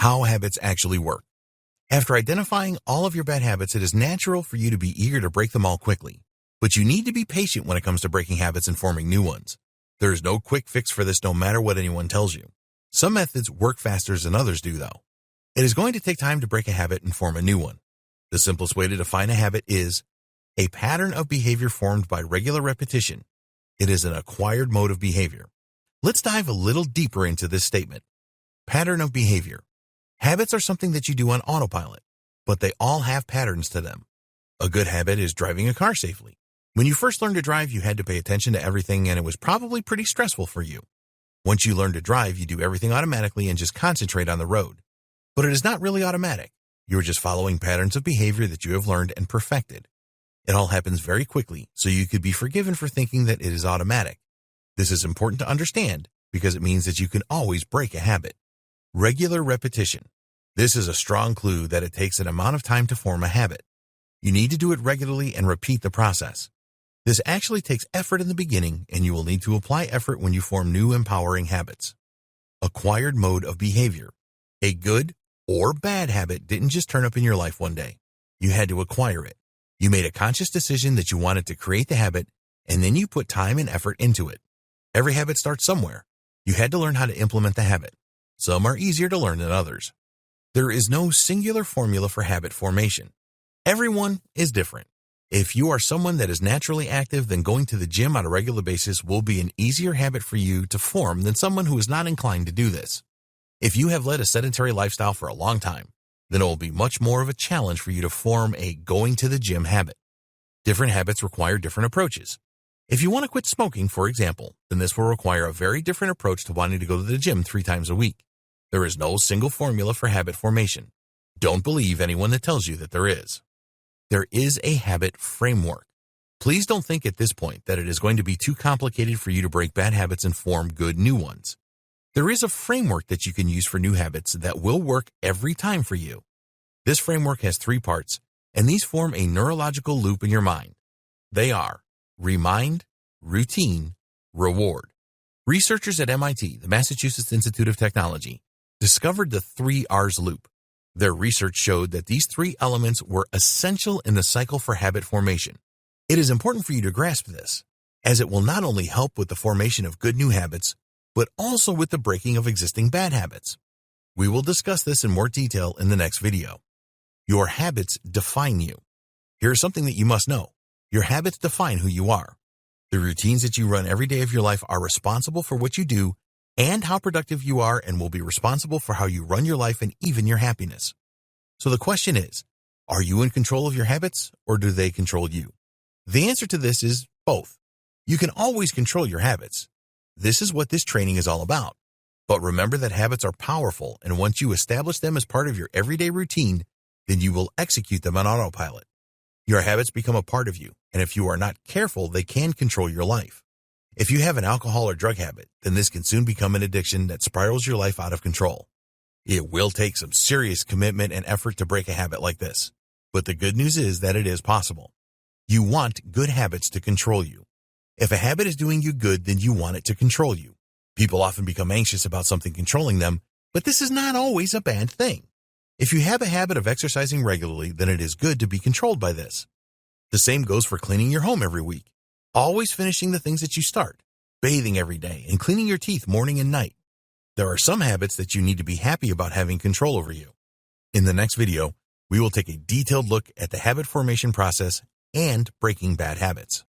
How habits actually work. After identifying all of your bad habits, it is natural for you to be eager to break them all quickly. But you need to be patient when it comes to breaking habits and forming new ones. There is no quick fix for this no matter what anyone tells you. Some methods work faster than others do, though. It is going to take time to break a habit and form a new one. The simplest way to define a habit is a pattern of behavior formed by regular repetition. It is an acquired mode of behavior. Let's dive a little deeper into this statement. Pattern of behavior. Habits are something that you do on autopilot, but they all have patterns to them. A good habit is driving a car safely. When you first learned to drive, you had to pay attention to everything, and it was probably pretty stressful for you. Once you learn to drive, you do everything automatically and just concentrate on the road. But it is not really automatic. You are just following patterns of behavior that you have learned and perfected. It all happens very quickly, so you could be forgiven for thinking that it is automatic. This is important to understand because it means that you can always break a habit. Regular repetition. This is a strong clue that it takes an amount of time to form a habit. You need to do it regularly and repeat the process. This actually takes effort in the beginning, and you will need to apply effort when you form new empowering habits. Acquired mode of behavior. A good or bad habit didn't just turn up in your life one day. You had to acquire it. You made a conscious decision that you wanted to create the habit, and then you put time and effort into it. Every habit starts somewhere. You had to learn how to implement the habit. Some are easier to learn than others. There is no singular formula for habit formation. Everyone is different. If you are someone that is naturally active, then going to the gym on a regular basis will be an easier habit for you to form than someone who is not inclined to do this. If you have led a sedentary lifestyle for a long time, then it will be much more of a challenge for you to form a going to the gym habit. Different habits require different approaches. If you want to quit smoking, for example, then this will require a very different approach to wanting to go to the gym 3 times a week. There is no single formula for habit formation. Don't believe anyone that tells you that there is. There is a habit framework. Please don't think at this point that it is going to be too complicated for you to break bad habits and form good new ones. There is a framework that you can use for new habits that will work every time for you. This framework has 3 parts, and these form a neurological loop in your mind. They are remind, routine, reward. Researchers at MIT, the Massachusetts Institute of Technology, discovered the 3 R's loop. Their research showed that these 3 elements were essential in the cycle for habit formation. It is important for you to grasp this, as it will not only help with the formation of good new habits, but also with the breaking of existing bad habits. We will discuss this in more detail in the next video. Your habits define you. Here is something that you must know. Your habits define who you are. The routines that you run every day of your life are responsible for what you do and how productive you are, and will be responsible for how you run your life and even your happiness. So the question is, are you in control of your habits, or do they control you? The answer to this is both. You can always control your habits. This is what this training is all about. But remember that habits are powerful, and once you establish them as part of your everyday routine, then you will execute them on autopilot. Your habits become a part of you, and if you are not careful, they can control your life. If you have an alcohol or drug habit, then this can soon become an addiction that spirals your life out of control. It will take some serious commitment and effort to break a habit like this, but the good news is that it is possible. You want good habits to control you. If a habit is doing you good, then you want it to control you. People often become anxious about something controlling them, but this is not always a bad thing. If you have a habit of exercising regularly, then it is good to be controlled by this. The same goes for cleaning your home every week. Always finishing the things that you start, bathing every day, and cleaning your teeth morning and night. There are some habits that you need to be happy about having control over you. In the next video, we will take a detailed look at the habit formation process and breaking bad habits.